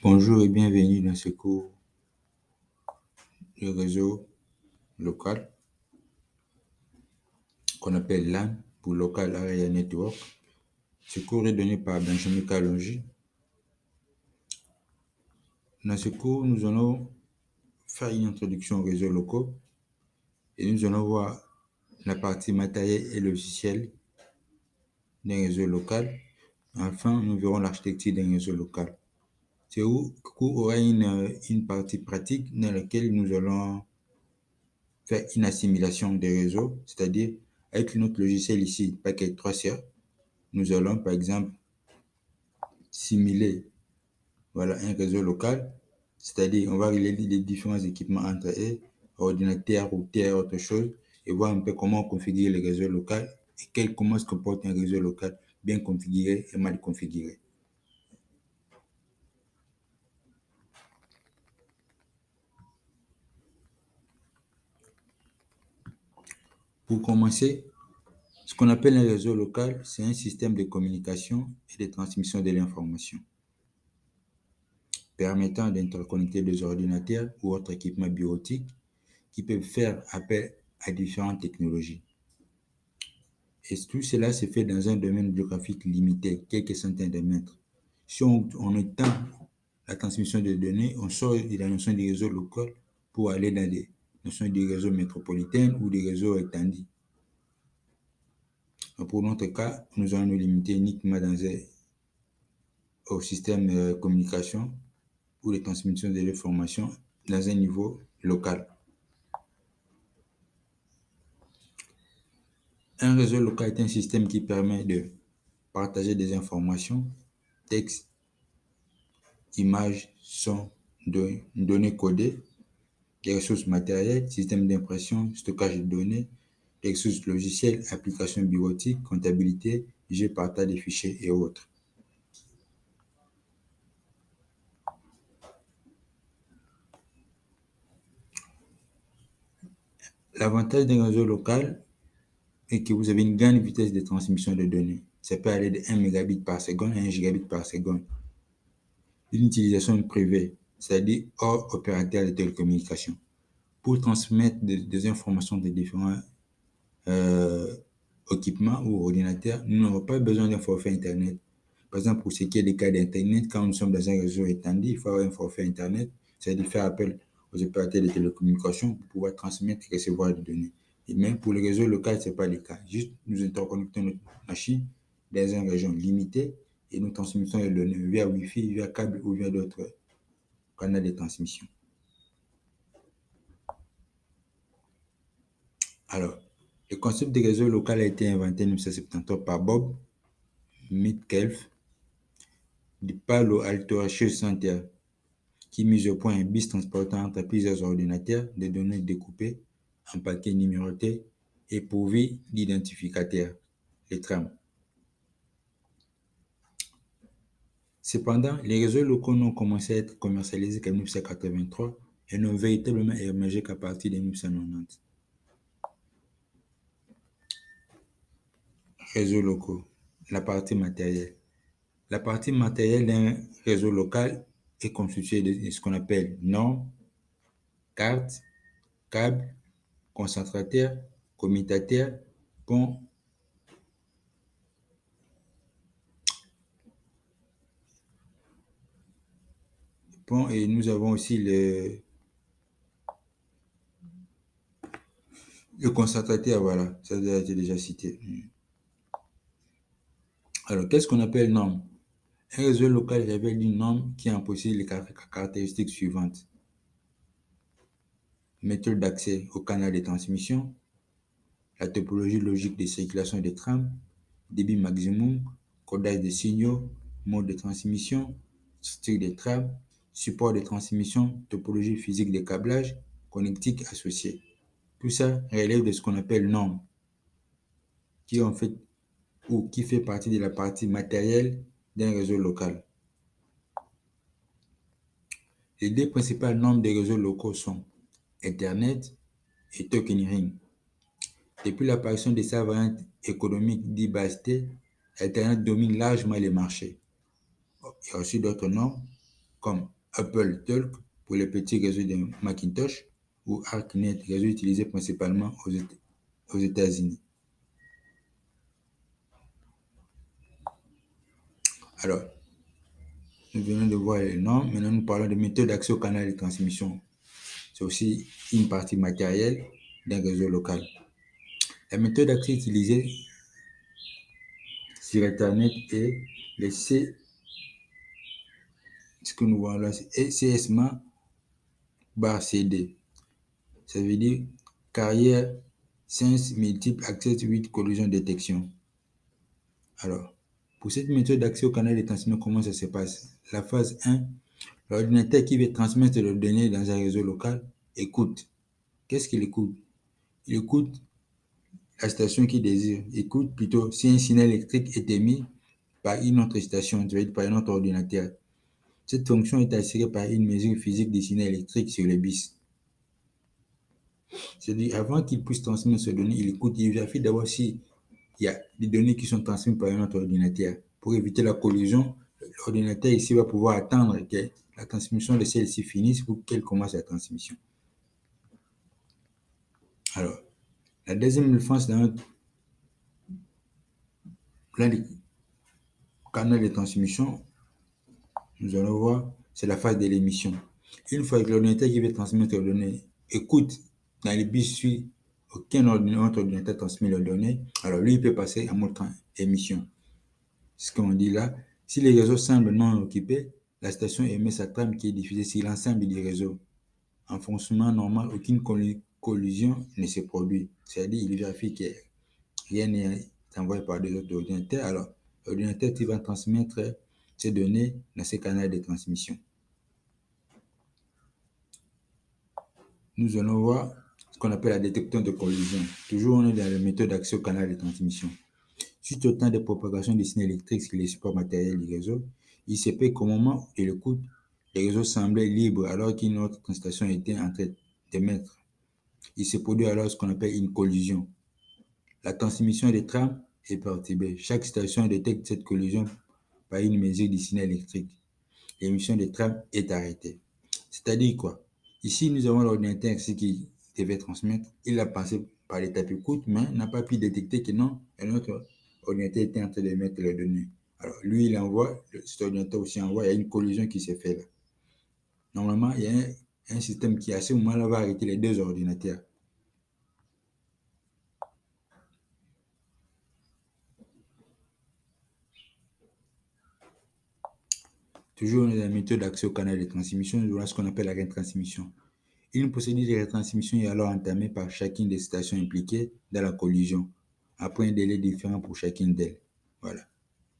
Bonjour et bienvenue dans ce cours du réseau local qu'on appelle LAN pour Local Area Network. Ce cours est donné par Benjamin Kalonji. Dans ce cours, nous allons faire une introduction aux réseaux locaux et nous allons voir la partie matérielle et logicielle d'un réseau local. Enfin, nous verrons l'architecture d'un réseau local. Ce cours aura une partie pratique dans laquelle nous allons faire une assimilation des réseaux, c'est-à-dire avec notre logiciel ici, Packet 3CA, nous allons par exemple simuler un réseau local, c'est-à-dire on va relier les différents équipements entre eux, ordinateur, routeur, autre chose, et voir un peu comment configurer le réseau local et comment se comporte un réseau local bien configuré et mal configuré. Pour commencer, ce qu'on appelle un réseau local, c'est un système de communication et de transmission de l'information permettant d'interconnecter des ordinateurs ou autres équipements bureautiques qui peuvent faire appel à différentes technologies. Et tout cela se fait dans un domaine géographique limité, quelques centaines de mètres. Si on étend la transmission de données, on sort de la notion du réseau local pour aller dans les notions du réseau métropolitain ou des réseaux étendus. Pour notre cas, nous allons nous limiter uniquement au système de communication ou de transmission de l'information dans un niveau local. Un réseau local est un système qui permet de partager des informations, textes, images, sons, données codées, des ressources matérielles, systèmes d'impression, stockage de données, des ressources logicielles, applications bureautiques, comptabilité, jeux, partage des fichiers et autres. L'avantage d'un réseau local est que vous avez une grande vitesse de transmission de données. Ça peut aller de 1 mégabit par seconde à 1 gigabit par seconde. Une utilisation privée, c'est-à-dire hors opérateur de télécommunications, pour transmettre des informations de différents équipements ou ordinateurs. Nous n'avons pas besoin d'un forfait Internet. Par exemple, pour ce qui est des cas d'Internet, quand nous sommes dans un réseau étendu, il faut avoir un forfait Internet, c'est-à-dire faire appel aux opérateurs de télécommunications pour pouvoir transmettre et recevoir des données. Et même pour le réseau local, ce n'est pas le cas. Juste, nous interconnectons notre machine dans une région limitée et nous transmettons les données via Wi-Fi, via câble ou via d'autres canaux de transmission. Alors, le concept de réseau local a été inventé en 1973 par Bob Metcalfe du Palo Alto Research Center, qui mise au point un bus transportant entre plusieurs ordinateurs des données découpées en paquets numérotés et pourvus d'identificateurs, les trams. Cependant, les réseaux locaux n'ont commencé à être commercialisés qu'en 1983 et n'ont véritablement émergé qu'à partir de 1990. Réseaux locaux, la partie matérielle. La partie matérielle d'un réseau local est constituée de ce qu'on appelle normes, cartes, câbles, concentrateurs, commutateurs, ponts, et nous avons aussi le concentrateur, voilà, ça a été déjà cité. Alors, qu'est-ce qu'on appelle norme? Un réseau local révèle une norme qui en possède les caractéristiques suivantes. Méthode d'accès au canal de transmission, la topologie logique de circulation des trams, débit maximum, codage des signaux, mode de transmission, structure des trams, support de transmission, topologie physique des câblages, connectique associée. Tout ça relève de ce qu'on appelle normes, qui en fait ou qui fait partie de la partie matérielle d'un réseau local. Les deux principales normes des réseaux locaux sont Ethernet et Token Ring. Depuis l'apparition de sa variante économique dite base T, Ethernet domine largement les marchés. Il y a aussi d'autres normes, comme Apple Talk pour les petits réseaux de Macintosh ou ArcNet, réseau utilisé principalement aux États-Unis. Alors, nous venons de voir les normes. Maintenant, nous parlons de méthodes d'accès au canal de transmission. C'est aussi une partie matérielle d'un réseau local. La méthode d'accès utilisée sur Internet est le ce que nous voyons là, c'est CSMA bar CD. Ça veut dire carrière, sense, multiple, access, 8, collision, détection. Alors, pour cette méthode d'accès au canal de transmission, comment ça se passe? La phase 1, l'ordinateur qui veut transmettre les données dans un réseau local écoute. Qu'est-ce qu'il écoute? Il écoute la station qu'il désire. Écoute plutôt si un signal électrique est émis par une autre station, par un autre ordinateur. Cette fonction est assurée par une mesure physique des signaux électriques sur les bus. C'est-à-dire, avant qu'il puisse transmettre ces données, il écoute, il vérifie d'abord s'il y a des données qui sont transmises par un autre ordinateur. Pour éviter la collision, l'ordinateur ici va pouvoir attendre que la transmission de celle-ci finisse pour qu'elle commence la transmission. Alors, la deuxième phase dans notre plan de canal de transmission, nous allons voir, c'est la phase de l'émission. Une fois que l'ordinateur qui veut transmettre les données écoute dans les bus suit aucun autre ordinateur transmet les données, alors lui, il peut passer en mode émission. C'est ce qu'on dit là. Si les réseaux semblent non occupés, la station émet sa trame qui est diffusée sur l'ensemble du réseau. En fonctionnement normal, aucune collision ne se produit. C'est-à-dire, il vérifie que rien n'est envoyé par des autres ordinateurs. Alors, l'ordinateur qui va transmettre ces données dans ces canaux de transmission. Nous allons voir ce qu'on appelle la détection de collision. Toujours, on est dans la méthode d'accès au canal de transmission. Suite au temps de propagation des signaux électriques sur les supports matériels du réseau, il se peut qu'au moment de l'écoute, le réseau semblait libre alors qu'une autre station était en train d'émettre. Il se produit alors ce qu'on appelle une collision. La transmission des trames est perturbée. Chaque station détecte cette collision par une mesure du signal électrique. L'émission des trames est arrêtée. C'est-à-dire quoi? Ici, nous avons l'ordinateur qui devait transmettre. Il a passé par l'étape écoute, mais n'a pas pu détecter que non, un autre ordinateur était en train de mettre les données. Alors, lui, il envoie, cet ordinateur aussi envoie, il y a une collision qui s'est faite là. Normalement, il y a un système qui, à ce moment-là, va arrêter les deux ordinateurs. Toujours dans la méthode d'accès au canal de transmission, nous avons ce qu'on appelle la retransmission. Une procédure de retransmission est alors entamée par chacune des stations impliquées dans la collision, après un délai différent pour chacune d'elles. Voilà.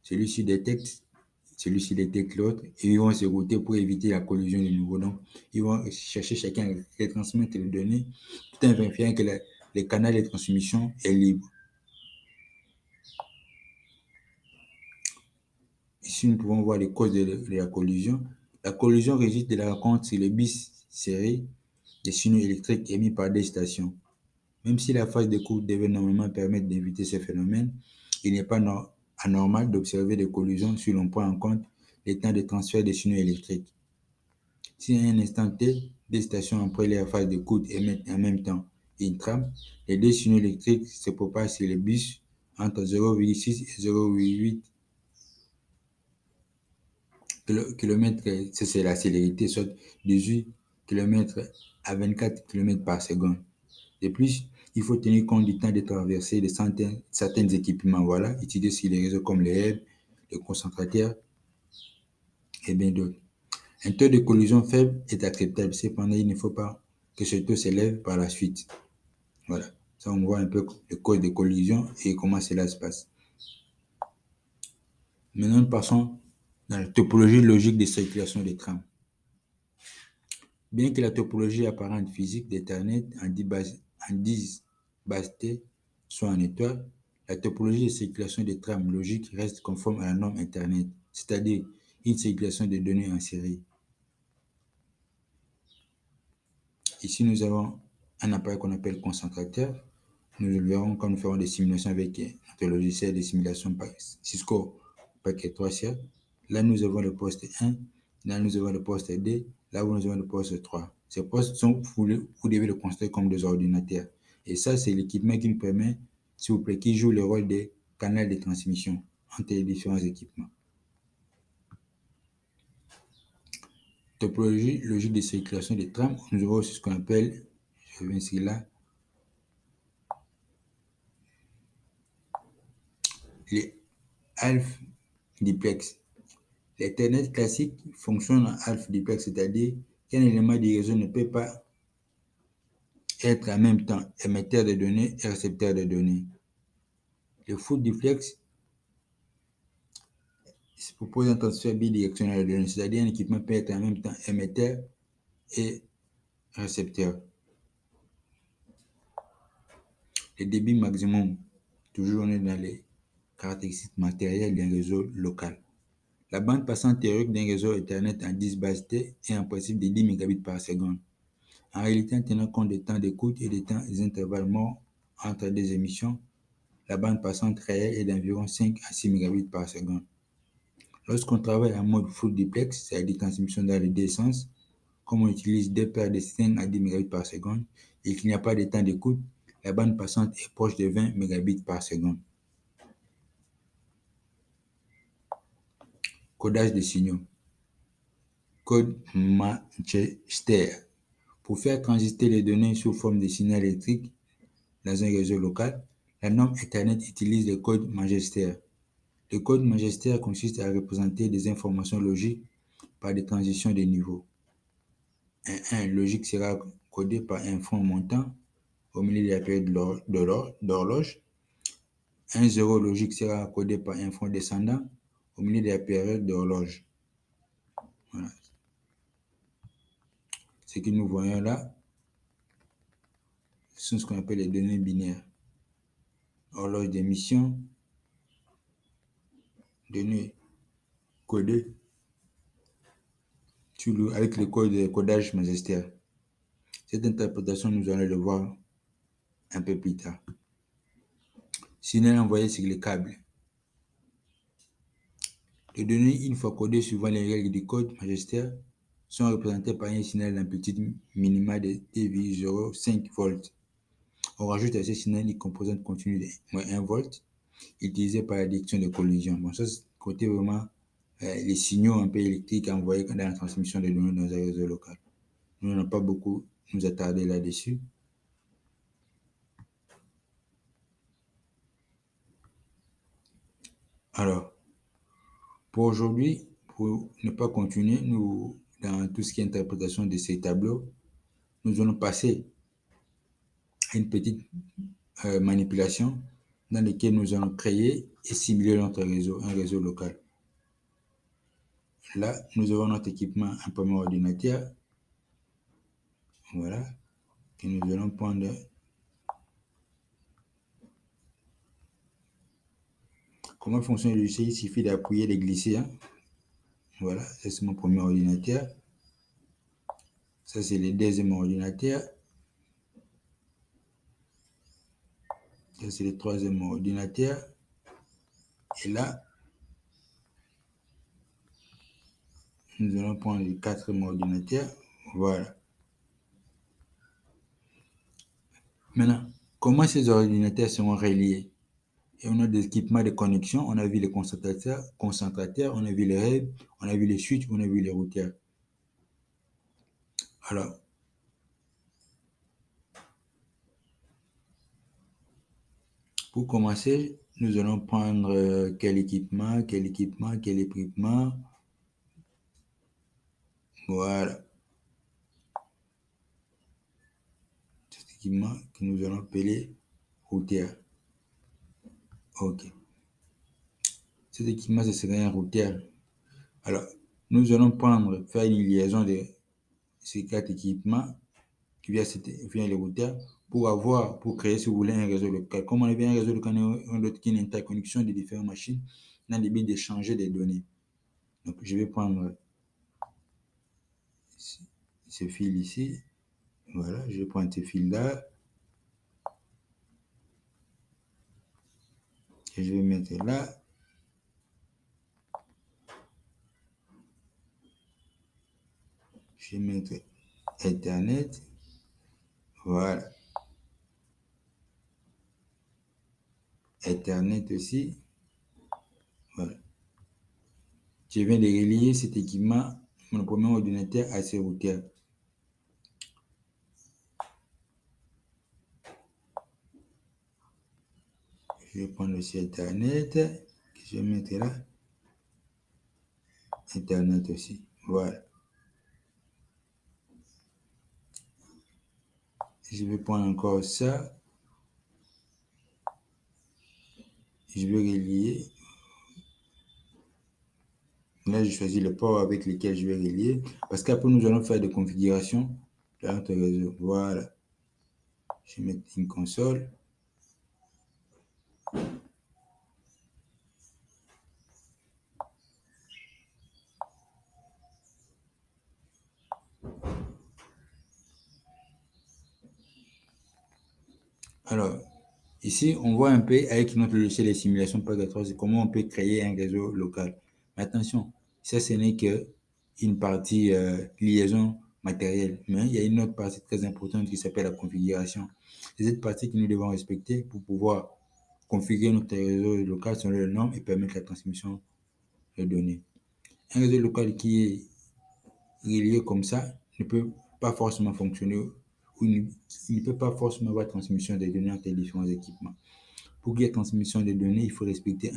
Celui-ci détecte l'autre et ils vont se router pour éviter la collision de nouveau. Donc, ils vont chercher chacun à retransmettre les données tout en vérifiant que le canal de transmission est libre. Ici, nous pouvons voir les causes de la collision. La collision résulte de la rencontre sur les bus serrés des signaux électriques émis par des stations. Même si la phase d'écoute devait normalement permettre d'éviter ces phénomènes, il n'est pas anormal d'observer des collisions si l'on prend en compte les temps de transfert des signaux électriques. Si à un instant T, des stations après la phase d'écoute émettent en même temps une trame, les deux signaux électriques se propagent sur les bus entre 0,6 et 0,8 km, c'est la célérité, soit 18 km à 24 km par seconde. De plus, il faut tenir compte du temps de traversée de certains équipements, voilà, utilisés sur les réseaux comme les hubs, les concentrateurs et bien d'autres. Un taux de collision faible est acceptable, cependant, il ne faut pas que ce taux s'élève par la suite. Voilà, ça on voit un peu les causes de collision et comment cela se passe. Maintenant, nous passons dans la topologie logique de circulation des trames. Bien que la topologie apparente physique d'Ethernet en 10 bases T soit en étoile, la topologie de circulation des trames logiques reste conforme à la norme Ethernet, c'est-à-dire une circulation de données en série. Ici, nous avons un appareil qu'on appelle concentrateur. Nous le verrons quand nous ferons des simulations avec notre logiciel de simulation Cisco Packet 3 Là, nous avons le poste 1 Là, nous avons le poste D. Là où nous avons le poste 3. Ces postes sont, vous devez le considérer comme des ordinateurs. Et ça, c'est l'équipement qui nous permet, s'il vous plaît, qui joue le rôle des canaux de transmission entre les différents équipements. Topologie, logique de circulation des trames. Nous avons aussi ce qu'on appelle, je vais inscrire là, les alpha duplex. L'Ethernet classique fonctionne en alpha duplex, c'est-à-dire qu'un élément du réseau ne peut pas être en même temps émetteur de données et récepteur de données. Le full duplex propose un transfert bidirectionnel de données, c'est-à-dire un équipement peut être en même temps émetteur et récepteur. Le débit maximum, toujours on est dans les caractéristiques matérielles d'un réseau local. La bande passante théorique d'un réseau Ethernet en 10 bases T est en principe de 10 mégabits par seconde. En réalité, en tenant compte des temps d'écoute et des intervalles morts entre deux émissions, la bande passante réelle est d'environ 5 à 6 mégabits par seconde. Lorsqu'on travaille en mode full duplex, c'est-à-dire transmission dans les deux sens, comme on utilise deux paires de 5 à 10 mégabits par seconde et qu'il n'y a pas de temps d'écoute, la bande passante est proche de 20 mégabits par seconde. Codage de signaux. Code Manchester. Pour faire transiter les données sous forme de signaux électriques dans un réseau local, la norme Ethernet utilise le code Manchester. Le code Manchester consiste à représenter des informations logiques par des transitions de niveau. Un 1 logique sera codé par un front montant au milieu de la période d'horloge. Un 0 logique sera codé par un front descendant au milieu de la période d'horloge. Voilà. Ce que nous voyons là, ce sont ce qu'on appelle les données binaires. Horloge d'émission, données codées avec le codage Manchester. Cette interprétation, nous allons le voir un peu plus tard. Signal envoyé sur les câbles. Les données, une fois codées suivant les règles du code Manchester, sont représentées par un signal d'amplitude minimale de 0,5 volts. On rajoute à ce signal une composante continue de moins 1 volt, utilisée par la détection de collision. Bon, ça, c'est côté vraiment les signaux un peu électriques envoyés dans la transmission des données dans un réseau local. Nous n'allons pas beaucoup nous attarder là-dessus. Alors, pour aujourd'hui, pour ne pas continuer, nous, dans tout ce qui est interprétation de ces tableaux, nous allons passer à une petite manipulation dans laquelle nous allons créer et simuler notre réseau, un réseau local. Là, nous avons notre équipement, un premier ordinateur. Voilà, que nous allons prendre. Comment fonctionne le logiciel? Il suffit d'appuyer et de glisser. Hein. Voilà, ça c'est mon premier ordinateur. Ça c'est le deuxième ordinateur. Ça c'est le troisième ordinateur. Et là, nous allons prendre le quatrième ordinateur. Voilà. Maintenant, comment ces ordinateurs seront reliés? Et on a des équipements de connexion, on a vu les concentrateurs, on a vu les règles, on a vu les switches, on a vu les routeurs. Alors, pour commencer, nous allons prendre quel équipement. Voilà. Cet équipement que nous allons appeler routeur. OK. Cet équipement, ce serait un routeur. Alors, nous allons faire une liaison de ces quatre équipements via le routeur pour créer, si vous voulez, un réseau local. Comme on avait un réseau local, on a une interconnexion de différentes machines dans le but d'échanger des données. Donc, je vais prendre ce fil ici. Voilà, je vais prendre ce fil-là. Et je vais mettre là. Je vais mettre Ethernet. Voilà. Ethernet aussi. Voilà. Je viens de relier cet équipement, mon premier ordinateur, à ce routeur. Je vais prendre aussi Ethernet, que je vais mettre là. Ethernet aussi. Voilà. Je vais prendre encore ça. Je vais relier. Là, je choisis le port avec lequel je vais relier. Parce qu'après, nous allons faire des configurations de notre réseau. Voilà. Je vais mettre une console. Alors, ici, on voit un peu avec notre logiciel de simulation Purgatoire, c'est comment on peut créer un réseau local. Mais attention, ça, ce n'est qu'une partie liaison matérielle. Mais il y a une autre partie très importante qui s'appelle la configuration. C'est cette partie que nous devons respecter pour pouvoir configurer notre réseau local selon les normes et permettre la transmission de données. Un réseau local qui est relié comme ça ne peut pas forcément fonctionner ou il ne peut pas forcément avoir transmission des données entre les différents équipements. Pour qu'il y ait transmission des données, il faut respecter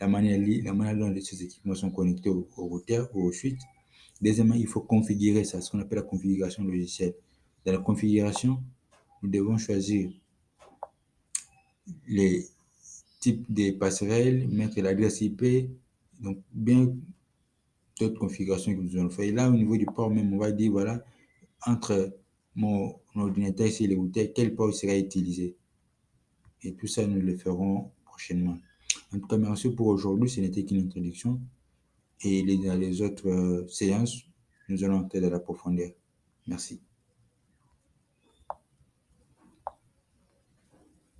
la manière dont ces équipements sont connectés au routeur ou aux suites. Deuxièmement, il faut configurer ça, ce qu'on appelle la configuration logicielle. Dans la configuration, nous devons choisir les types de passerelles, mettre l'adresse IP, donc bien d'autres configurations que nous allons faire. Et là, au niveau du port même, on va dire, voilà, entre mon ordinateur et le routeur, quel port sera utilisé. Et tout ça, nous le ferons prochainement. En tout cas, merci pour aujourd'hui. Ce n'était qu'une introduction. Et dans les autres séances, nous allons entrer dans la profondeur. Merci.